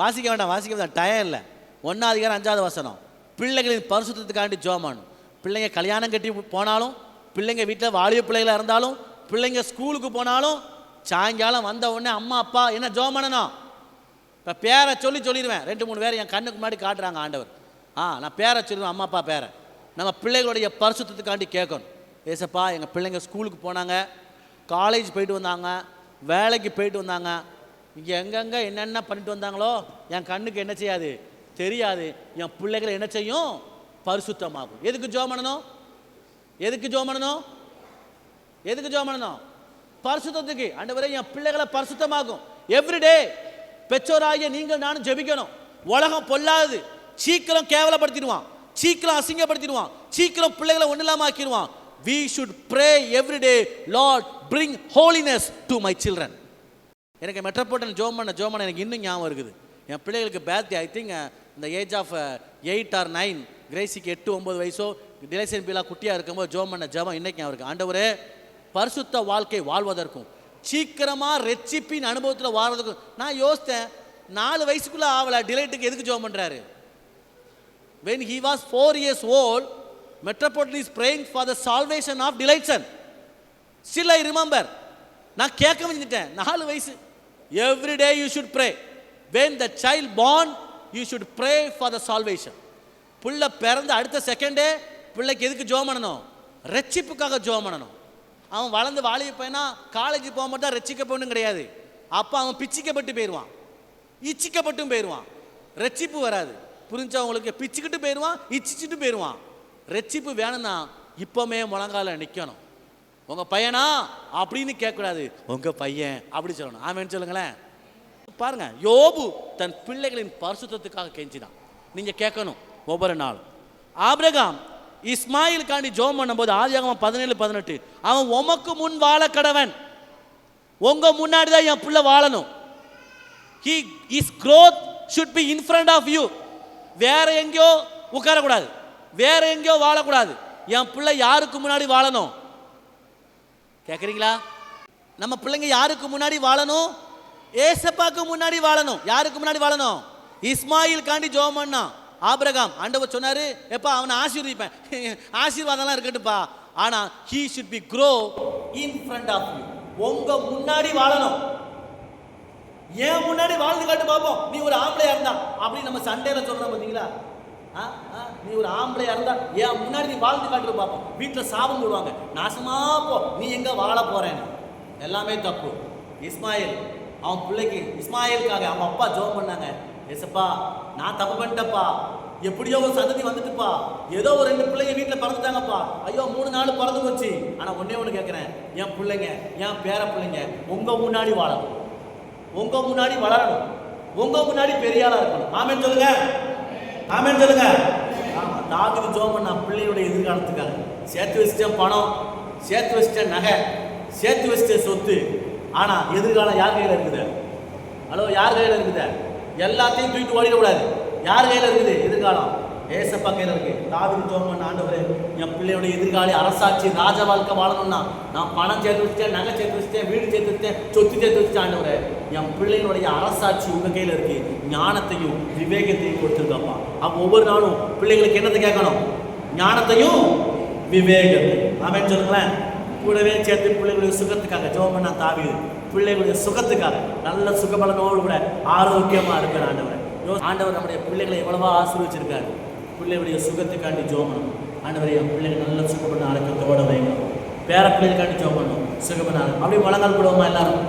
வாசிக்க வேண்டாம், டயம் இல்லை. 1:5 பிள்ளைகளின் பரிசுத்தத்துக்காண்டி ஜெபம் பண்ணணும். பிள்ளைங்க கல்யாணம் கட்டி போனாலும், பிள்ளைங்க வீட்டில் வாலிப பிள்ளைகளாக இருந்தாலும், பிள்ளைங்க ஸ்கூலுக்கு போனாலும், சாயங்காலம் வந்த உடனே அம்மா அப்பா என்ன ஜெபம் பண்ணணும்? இப்போ பேரை சொல்லிடுவேன். 2-3 பேர் என் கண்ணுக்கு முன்னாடி காட்டுறாங்க ஆண்டவர். நான் பேரை சொல்லுவேன், அம்மா அப்பா பேரை. நம்ம பிள்ளைகளுடைய பரிசுத்தத்துக்காண்டி கேட்கணும். ஏசப்பா எங்கள் பிள்ளைங்க ஸ்கூலுக்கு போனாங்க, காலேஜ் போயிட்டு வந்தாங்க, வேலைக்கு போயிட்டு வந்தாங்க, இங்கே எங்கெங்கே என்னென்ன பண்ணிட்டு வந்தாங்களோ என் கண்ணுக்கு என்ன செய்யாது, தெரியாது. என் பிள்ளைகளை என்ன செய்யும்? பரிசுத்தமாகும். எதுக்கு ஜெபம் பண்ணணும்? எதுக்கு ஜெபம் பண்ணணும்? பரிசுத்தத்துக்கு. ஆண்டவரே என் பிள்ளைகளை பரிசுத்தமாகும். எவ்ரிடே பெற்றோராகிய நீங்கள் நானும் ஜெபிக்கணும். உலகம் பொல்லாது, சீக்கிரம் கேவலப்படுத்திடுவான், சீக்கிரம் அசிங்கப்படுத்திடுவான், சீக்கிரம் பிள்ளைகளை ஒன்றும் இல்லாமல் ஆக்கிடுவான். We should pray every day, Lord bring holiness to my children. எனக்கு மெட்ரோபாலிட்டன் ஜெபம் பண்ண எனக்கு இன்னும் ஞாபகம் இருக்குது. என் பிள்ளைகளுக்கு பேர்த்டே, ஐ திங்க் இந்த ஏஜ் ஆஃப் 8 or 9, கிரேசிக்கு 8-9 வயசோ, டிலேசன் பீலா குட்டியாக இருக்கும்போது ஜெபம் பண்ண ஜெபம் இன்னைக்கு ஞாபகம் இருக்குது. ஆண்டவரே பரிசுத்த வாழ்க்கை வாழ்வதற்கும் சீக்கிரமாக ரெச்சிப்பின் அனுபவத்தில் வாழ்வதற்கும். நான் யோசித்தேன், 4 வயசுக்குள்ளே ஆகலை, டிலைட்டுக்கு எதுக்கு ஜெபம் பண்ணுறாரு? When he was 4 years old, Metropolitan is praying for the salvation of Delightson. Still I remember. நான் கேட்க வந்துட்டேன், 4 வயசு. Every day you should pray. When the child born, you should pray for the salvation. புள்ள பிறந்த அடுத்த செகண்டே பிள்ளைக்கு எதுக்கு ஜெபம் பண்ணணும்? ரட்சிப்புக்காக ஜெபம் பண்ணணும். அவன் வளர்ந்து வாலிப பையனா காலேஜ் போக மாட்டா ரட்சிக்கப்படணும் கிடையாது. அப்போ அவன் பிச்சிக்கப்பட்டு போயிடுவான், இச்சிக்கப்பட்டும் போயிடுவான், ரட்சிப்பு வராது. புரிஞ்சவங்களுக்கு பிச்சுக்கிட்டு போயிடுவான், இச்சிச்சுட்டு போயிடுவான். ரட்சிப்பு வேணும்னா இப்போமே முழங்கால நிற்கணும். உங்கள் பையனா அப்படின்னு கேட்கக்கூடாது, உங்கள் பையன் அப்படி சொல்லணும். ஆமேன்னு சொல்லுங்களேன். பாருங்க, யோபு தன் பிள்ளைகளின் பரிசுத்தத்துக்காக கெஞ்சினான். நீங்கள் கேட்கணும் ஒவ்வொரு நாளும். ஆபிரகாம் இஸ்மாயிலுக்காண்டி ஜெபம் பண்ணும்போது ஆதியாகமம் 17:18 அவன் உமக்கு முன் வாழ கடவன், உங்க முன்னாடி தான் என் பிள்ளை வாழணும். His growth should be in front of you. வேற எங்கேயோ உட்காரக்கூடாது, வேற எங்கேயோ வாழக்கூடாது. என் பிள்ளை யாருக்கு முன்னாடி வாழணும்? கேட்குறீங்களா? நம்ம பிள்ளைங்க யாருக்கு முன்னாடி வாழணும்? ஏசப்பாக்கு முன்னாடி வாழணும். யாருக்கு முன்னாடி வாழணும்? இஸ்மாயில் காண்டி ஜெபம் பண்ணான் ஆபிரகாம். ஆண்டவர் சொன்னாரு, எப்பா அவனை ஆசீர்வதிப்பேன், ஆசீர்வாதம்லாம் இருக்கட்டுப்பா, ஆனா he should be grow in front of you. உங்க முன்னாடி வாழணும். ஏன் முன்னாடி வாழ்ந்து காட்டு பார்ப்போம். நீ ஒரு ஆம்பளையா இருந்தா அப்படி நம்ம சண்டையில சொல்றோம் பார்த்தீங்களா? நீ ஒரு ஆம்பளையா இருந்தா ஏன் முன்னாடி நீ வாழ்ந்து காட்டு பார்ப்போம். வீட்டில் சாபம் போடுவாங்க, நாசமா போ, நீ எங்க வாழ போறேன்னு. எல்லாமே தப்பு. இஸ்மாயில் அவன் பிள்ளைக்கு, இஸ்மாயிலுக்காக அவன் அப்பா ஜெபம் பண்ணாங்க. ஏசப்பா நான் தப்பு பண்ணிட்டப்பா, எப்படியோ ஒரு சந்ததி வந்துட்டுப்பா, ஏதோ ஒரு 2 பிள்ளைங்க வீட்டில் பிறந்துட்டாங்கப்பா, ஐயோ 3 நாள் பிறந்து போச்சு. ஆனால் ஒன்று கேட்குறேன், என் பிள்ளைங்க, என் பேர பிள்ளைங்க உங்க முன்னாடி வாழணும், உங்க முன்னாடி வளரணும், உங்க முன்னாடி பெரிய ஆளா இருக்கணும். ஆமென் சொல்லுங்க, ஆமென் சொல்லுங்க. ஆமா, தாவீது ஜெபம் பண்ண பிள்ளையோட எதிர்காலத்துக்காக சேர்த்து வச்சிட்டேன் பணம், சேர்த்து வச்சிட்டேன் நகை, சேர்த்து வச்சிட்டேன் சொத்து. ஆனா எதிர்காலம் யார் கையில இருக்குது? ஹலோ, யார் கையில இருக்குது? எல்லாத்தையும் தூக்கிட்டு ஓடிடக்கூடாது. யார் கையில இருக்குது எதிர்காலம்? ஏசப்பா கையில இருக்கு. தாவீது ஜெபம் பண்ண, ஆண்டவரே என் பிள்ளையோட எதிர்கால அரசாட்சி ராஜ வாழ்க்கை வாழணும்னா நான் பணம் சேர்த்து வச்சிட்டேன், நகை சேர்த்து வச்சிட்டேன், வீடு சேர்த்து வச்சிட்டேன், சொத்து சேர்த்து வச்சிட்டேன். ஆண்டவரே என் பிள்ளைகளுடைய அரசாட்சி உங்க கையில இருக்கு, ஞானத்தையும் விவேகத்தையும் கொடுத்துருக்கப்பா. அப்போ ஒவ்வொரு நாளும் பிள்ளைங்களுக்கு என்னத்தை கேட்கணும்? ஞானத்தையும் விவேகத்தையும். ஆமென் சொல்லுங்களேன். கூடவே சேர்த்து பிள்ளைகளுடைய சுகத்துக்காக ஜெபம் பண்ண தாவீது, பிள்ளைகளுடைய சுகத்துக்காக நல்ல சுகபலனோடு கூட ஆரோக்கியமா இருக்கிற ஆண்டவர். ஆண்டவர் நம்முடைய பிள்ளைகளை எவ்வளவா ஆசீர்வச்சிருக்காரு. பிள்ளைகளுடைய சுகத்துக்காண்டி ஜெபம் பண்ணணும். ஆண்டவரை என் பிள்ளைகள் நல்ல சுகப்பண்ண ஆரோக்கியத்தோட வைக்கணும். பேர பிள்ளைகளுக்காண்டி ஜெபம் பண்ணணும், சுகப்பண்ண. அப்படியே முழங்கால் போடுவோமா எல்லாரும்?